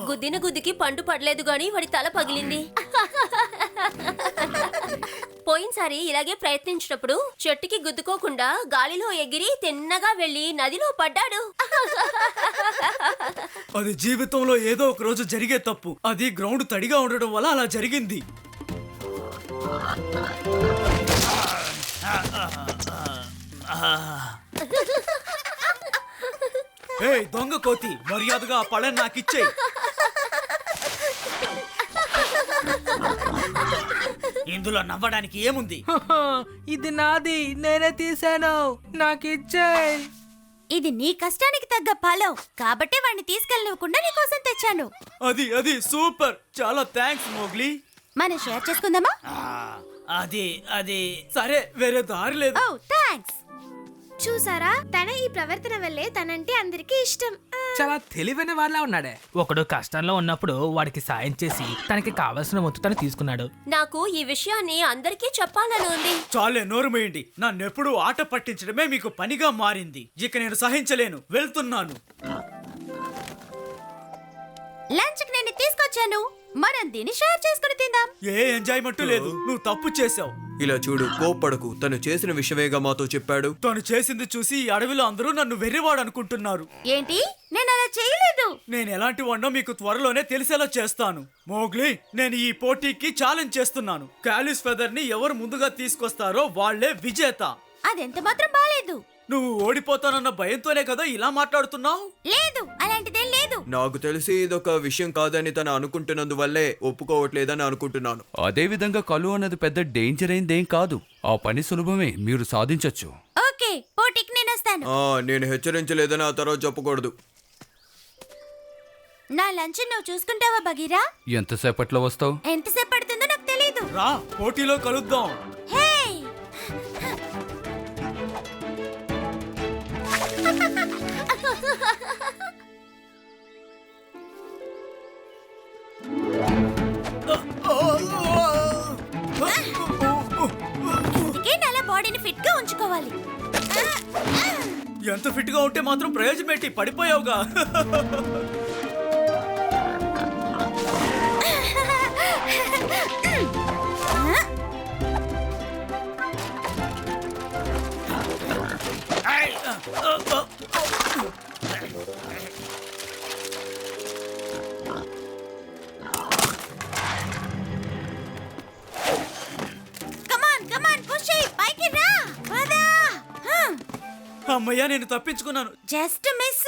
గుద్దిన గుద్దికి పండు పడలేదు గాని వాడి తల పగిలింది. పోయినసారి ఇలాగే ప్రయత్నించినప్పుడు చెట్టుకి గుద్దుకోకుండా గాలిలో ఎగిరి తిన్నగా వెళ్లి నదిలో పడ్డాడు. అది జీవితంలో ఏదో ఒక రోజు జరిగే తప్పు. అది గ్రౌండ్ తడిగా ఉండడం వల్ల అలా జరిగింది. ఏయ్ దొంగ కోతి, మర్యాదగా ఆ పళ్ళని నాకిచ్చేయ్. ఇందులో నవ్వడానికి ఏముంది? ఇది నాది, నేనే తీసాను, నాకిచ్చేయ్. ఇది నీ కష్టానికి తగ్గ ఫలం కాబట్టి వాడిని తీసుకెళ్ళనివ్వకుండా నీకోసం తెచ్చాను. అది సూపర్, చాలా థ్యాంక్స్ మోగ్లీ. మనం షేర్ చేసుకుందామా? అది సరే, వేరే దారి లేదు. ఓ థ్యాంక్స్. చూసారా, తన ఈ ప్రవర్తన వల్లే తనంటే అందరికీ ఇష్టం. చాలా తెలివైన వాళ్ళ ఉన్నాడే. ఒకడు కష్టంలో ఉన్నప్పుడు వాడికి సాయం చేసి తనకి కావలసిన వంతు తను తీసుకున్నాడు. నాకు ఈ విషయాన్ని అందరికీ చెప్పాలని ఉంది. చాలే, నోరు మూయండి. నన్నెప్పుడు ఆట పట్టించడమే మీకు పనిగా మారింది. ఇక నేను సహించలేను, వెళ్తున్నాను. లంచ్ కి నేను తీసుకొచ్చాను, మనం దీన్ని షేర్ చేసుకుని తిందాం. ఏ ఎంజాయ్మెంట్ లేదు, నువ్వు తప్పు చేసావు. ఇలా చూడు, కోప్పడకు. తను చేసిన విషయమేగా మాతో చెప్పాడు. తను చేసింది చూసి ఈ అడవిలో అందరూ నన్ను వెర్రివాడు అనుకుంటున్నారు. ఏంటి? నేను అలా చేయలేదు. నేను ఎలాంటి వాడినో మీకు త్వరలోనే తెలిసేలా చేస్తాను. మోగ్లీ, నేను ఈ పోటీకి ఛాలెంజ్ చేస్తున్నాను. కాలిస్ ఫెదర్ ని ఎవరు ముందుగా తీసుకొస్తారో వాళ్లే విజేత. అదెంత మాత్రం బాలేదు. నువ్వు ఓడిపోతానన్న భయంతోనే కదా ఇలా మాట్లాడుతున్నావు? లేదు, అలాంటిదేం లేదు. నాకు తెలిసి ఇదొక విషయం కాదని తను అనుకుంటున్నందువల్లే ఒప్పుకోవట్లేదని అనుకుంటున్నాను. అదేవిధంగా కలు అన్నది పెద్ద డేంజర్ అయిందేం కాదు. ఆ పని సులభమే, మీరు సాధించొచ్చు. ఓకే, పోటీకి నేను వస్తాను. నేను హెచ్చరించలేదని ఆ తర్వాత చెప్పకూడదు. నా లంచ్ నువ్వు చూసుకుంటావా బగీరా? ఎంతసేపట్లో వస్తావు? ఎంతసేపు పడుతుందో నాకు తెలీదు. రా, పోటీలో కలుద్దాం. హే ఇందుకే నల్ల బాడీని ఫిట్ గా ఉంచుకోవాలి. ఎంత ఫిట్ గా ఉంటే మాత్రం ప్రయోజనం ఏంటి? పడిపోయావుగా. అమ్మయ్యా, నేను తప్పించుకున్నాను. Just miss.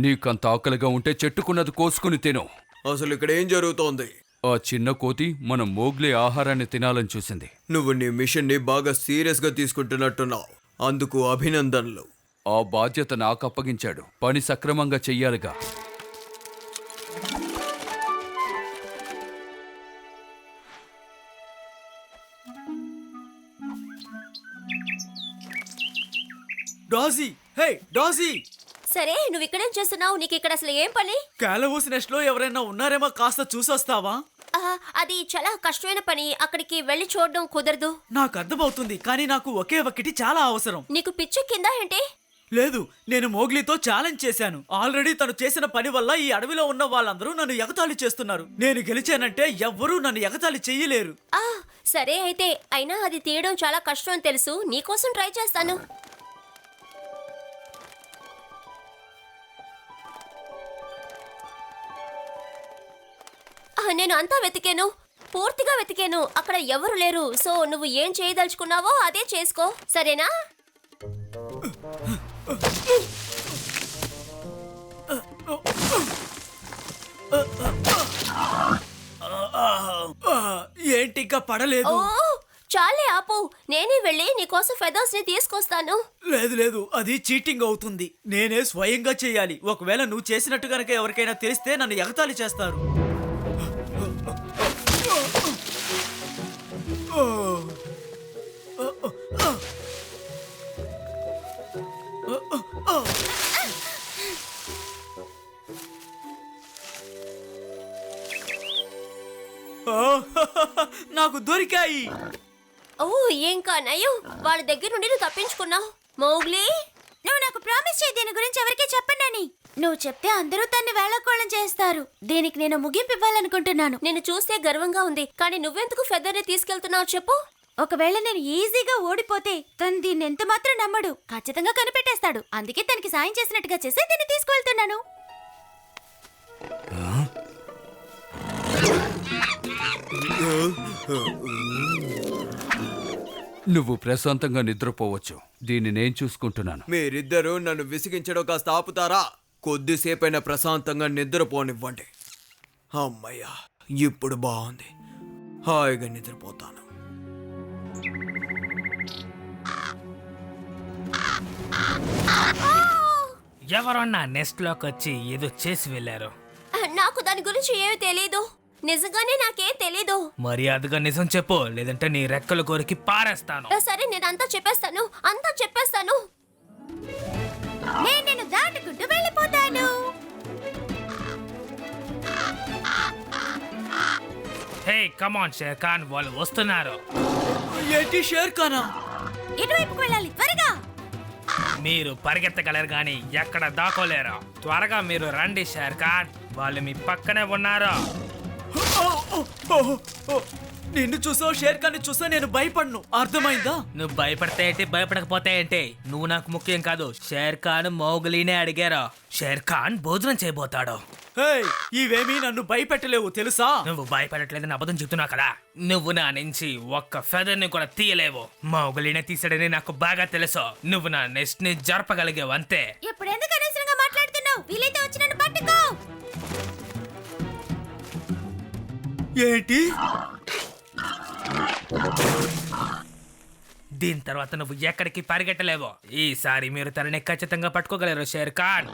నీకంత ఆకలిగా ఉంటే చెట్టుకున్నది కోసుకుని తిను. అసలు ఇక్కడ ఏం జరుగుతోంది? ఆ చిన్న కోతి మన మోగ్లీ ఆహారాన్ని తినాలని చూసింది. నువ్వు నీ మిషన్ ని బాగా సీరియస్ గా తీసుకుంటున్నట్టున్నావు. అందుకు అభినందనలు. ఆ బాధ్యత నాకు అప్పగించాడు. పని సక్రమంగా చెయ్యాలిగా. డాజీ, హే డాజీ. సరే, నువ్వు ఇక్కడేం చేస్తున్నావు? నీకు ఇక్కడ అసలు ఏం పని? కాలవూస్ నెస్ట్ లో ఎవరైనా ఉన్నారేమో, కాస్త చూసొస్తావా? అది చాలా కష్టమైన పని. అక్కడికి వెళ్లి చూడడం కుదరదు. నాకు అర్థమవుతుంది, కానీ నాకు ఒకే ఒక్కటి చాలా అవసరం. నీకు పిచ్చి కింద ఏంటి? లేదు, నేను మోగ్లీతో ఛాలెంజ్ చేశాను. ఆల్రెడీ తను చేసిన పని వల్ల ఈ అడవిలో ఉన్న వాళ్ళందరూ నన్ను ఎగతాళి చేస్తున్నారు. నేను గెలిచానంటే ఎవ్వరూ నన్ను ఎగతాళి చెయ్యలేరు. సరే అయితే, అయినా అది తీయడం చాలా కష్టం అని తెలుసు. నీకోసం ట్రై చేస్తాను. నేను అంతా వెతికాను, పూర్తిగా వెతికాను. అక్కడ ఎవరు లేరు. సో నువ్వు ఏం చేయదలుచుకున్నావో అదే చేసుకో, సరేనా? ఏంటి ఇంకా పడలేదు? ఓ, చాలే ఆపు, నేనే వెళ్ళి నీకోసం ఫెదర్స్ ని తీసుకొస్తాను. లేదు లేదు, అది చీటింగ్ అవుతుంది. నేనే స్వయంగా చేయాలి. ఒకవేళ నువ్వు చేసినట్టు గనక ఎవరికైనా తెలిస్తే నన్ను ఎగతాళి చేస్తారు. నాకు దొరికాయి. ఓ ఇంకా నయం, వాళ్ళ దగ్గర నుండి నువ్వు తప్పించుకున్నావు. మౌగ్లీ, నువ్వు నాకు ప్రామిస్ చేయి దీని గురించి ఎవరికీ చెప్పండి. నువ్వు చెప్తే అందరూ తన్ని వేళకోళం చేస్తారు. దీనికి నేను ముగింపు ఇవ్వాలనుకుంటున్నాను. నిన్ను చూస్తే గర్వంగా ఉంది, కానీ నువ్వెందుకు ఫెదర్ ని తీసుకెళ్తున్నావు చెప్పు. ఒకవేళ నేను ఈజీగా ఓడిపోతే తను దీన్ని ఎంత మాత్రం నమ్మడు. ఖచ్చితంగా కనిపెట్టేస్తాడు. అందుకే తనకి సాయం చేసినట్టుగా చేసి దీన్ని తీసుకువెళ్తున్నాను. నువ్వు ప్రశాంతంగా నిద్రపోవచ్చు. దీన్ని నేను చూసుకుంటున్నాను. మీరిద్దరూ నన్ను విసిగించడం కాస్త ఆపుతారా? కొద్దిసేపైనా ప్రశాంతంగా నిద్రపోనివ్వండి. అమ్మయ్యా, ఇప్పుడు బాగుంది. హాయిగా నిద్రపోతాను. ఎవరన్నా నెస్ట్ లోకి వచ్చి ఏదో చేసి వెళ్ళారు. నాకు దాని గురించి ఏమీ తెలీదు. నిజంగానే నాకేం తెలీదు. మర్యాదగా నిజం చెప్పు, లేదంటే నీ రెక్కలు కోరికి పారేస్తాను. సరే, నేను అంతా చెప్పేస్తాను. నేను నిన్ను దాటుకుంటూ వెళ్ళిపోతాను. హే కమాన్ షేర్ ఖాన్, వాళ్ళు వస్తున్నారు. ఏంటి షేర్ ఖానా? ఇటువైపుకు వెళ్ళాలి, త్వరగా. మీరు పరిగెత్తగలరు గాని ఎక్కడ దాకోలేరు. త్వరగా మీరు రండి షేర్ ఖాన్, వాళ్ళు మీ పక్కనే ఉన్నారు. నిన్ను చూసా, షేర్ ఖాన్ చూసా నేను భయపడను. అర్థమైందా? నువ్వు భయపడితే ఏంటి, భయపడకపోతే ఏంటి? నువ్వు నాకు ముఖ్యం కాదు. షేర్ ఖాన్ మౌగ్లీనే అడిగారు. షేర్ ఖాన్ భోజనం చేయబోతాడు. ఇవేమీ నన్ను భయపెట్టలేవు తెలుసా? నువ్వు భయపడట్లేదని అబద్ధం చెప్తున్నావు కదా. నువ్వు నా నుంచి ఒక్క ఫెదర్ ని కూడా తీయలేవు. మౌగ్లీనే తీసాడని నాకు బాగా తెలుసు. నువ్వు నా నెస్ట్ ని జరపగలిగావు అంతే. ఇప్పుడు ఎందుకు అనవసరంగా మాట్లాడుతున్నావు? వీలైతే వచ్చి నన్ను పట్టుకో. ఏంటి? దీని తర్వాత నువ్వు ఎక్కడికి పరిగెట్టలేవు. ఈసారి మీరు తనని ఖచ్చితంగా పట్టుకోగలరు షేర్ ఖాన్.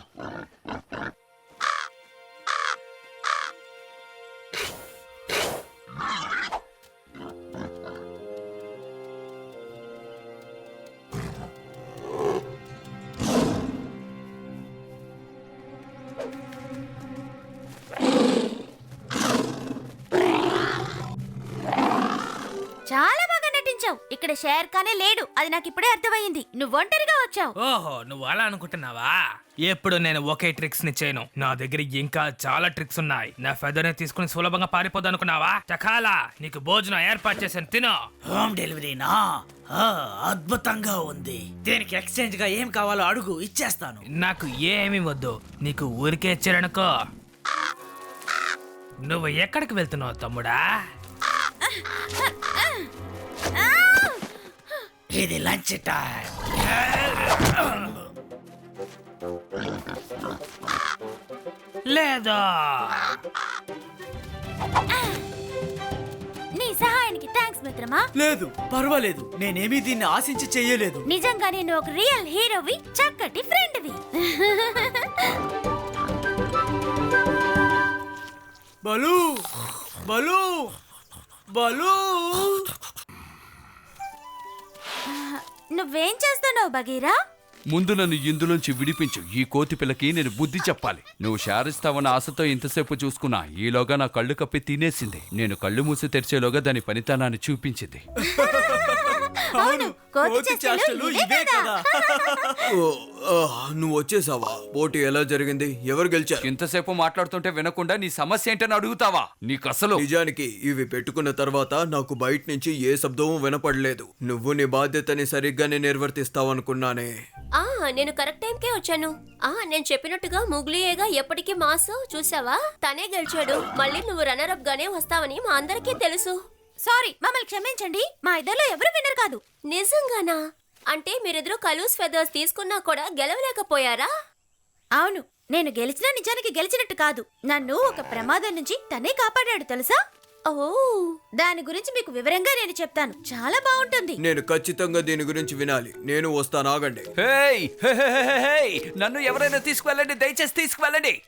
చాలా బాగా నటించావు. ఇక్కడ షేర్ ఖానే లేడు, అది నాకు ఇప్పుడే అర్థమైంది. నువ్వు ఒంటరిగా వచ్చావు. ఓహో, నువ్వు అలా అనుకుంటున్నావా? ఎప్పుడు నేను ఒకే ట్రిక్స్ ని చేయను. నా దగ్గర ఇంకా చాలా ట్రిక్స్ ఉన్నాయి. నా ఫెదర్ ని తీసుకుని సులభంగా పారిపోద్దు అనుకున్నావా? చకాలా, నీకు భోజనం ఏర్పాటు చేశాను, తిను. హోమ్ డెలివరీనా? అద్భుతంగా ఉంది. దీనికి ఎక్స్చేంజ్ గా ఏం కావాలో అడుగు, ఇచ్చేస్తాను. నాకు ఏమీ వద్దు, నీకు ఊరికే ఇచ్చారనుకో. నువ్వు ఎక్కడికి వెళ్తున్నావు తమ్ముడా? ఇది లంచ్ టైం. లేదా నీ సహాయానికి థ్యాంక్స్ మిత్రమా. లేదు, పర్వాలేదు. నేనేమీ దీన్ని ఆశించి చెయ్యలేదు. నిజంగానే నువ్వు ఒక రియల్ హీరోవి, చక్కటి ఫ్రెండ్వి. బలు బలు బలు, నువ్వేం చేస్తున్నావు బగీరా? ముందు నన్ను ఇందులోంచి విడిపించు. ఈ కోతి పిల్లకి నేను బుద్ధి చెప్పాలి. నువ్వు షారిస్తావన్న ఆశతో ఇంతసేపు చూసుకున్నా. ఈలోగా నా కళ్ళు కప్పి తినేసింది. నేను కళ్ళు మూసి తెరిచేలోగా దాని పనితనాన్ని చూపించింది. అవును, కోతి చేష్టలు ఇవే కదా. నువ్వు వచ్చేసావా? పోటీ ఎలా జరిగింది? ఎవరు గెలిచారు? ఇంతసేపు మాట్లాడుతుంటే వినకుండా నీ సమస్య ఏంటని అడుగుతావా? నీకు అసలు నిజానికి ఇవి పెట్టుకున్న తర్వాత నాకు బయట నుంచి ఏ శబ్దమూ వినపడలేదు. నువ్వు నీ బాధ్యతని సరిగ్గానే నిర్వర్తిస్తావనుకున్నానే. నేను కరెక్ట్ టైంకే వచ్చాను. నేను చెప్పినట్టుగా ముగ్లీయేగా ఎప్పటికీ మాస్. చూసావా, తనే గెలిచాడు. మళ్ళీ నువ్వు రన్నర్ అప్ గానే వస్తావని మా అందరికీ తెలుసు. సారీ, మమ్మల్ని క్షమించండి. మా ఇద్దరిలో ఎవరు విన్నర్ కాదు. నిజంగానా? అంటే మీరిద్దరూ కలూస్ ఫెదర్స్ తీసుకున్నా కూడా గెలవలేకపోయారా? అవును, నేను గెలిచినా నిజానికి గెలిచినట్టు కాదు. నన్ను ఒక ప్రమాదం నుంచి తనే కాపాడాడు తెలుసా. ఓ దాని గురించి మీకు వివరంగా నేను చెప్తాను. చాలా బాగుంటుంది. నేను ఖచ్చితంగా దీని గురించి వినాలి. నేను వస్తాను, ఆగండి. హేయ్, హే, హే, హే, హే, హే! నన్ను ఎవరైనా తీసుకువెళ్ళండి, దయచేసి తీసుకువెళ్ళండి.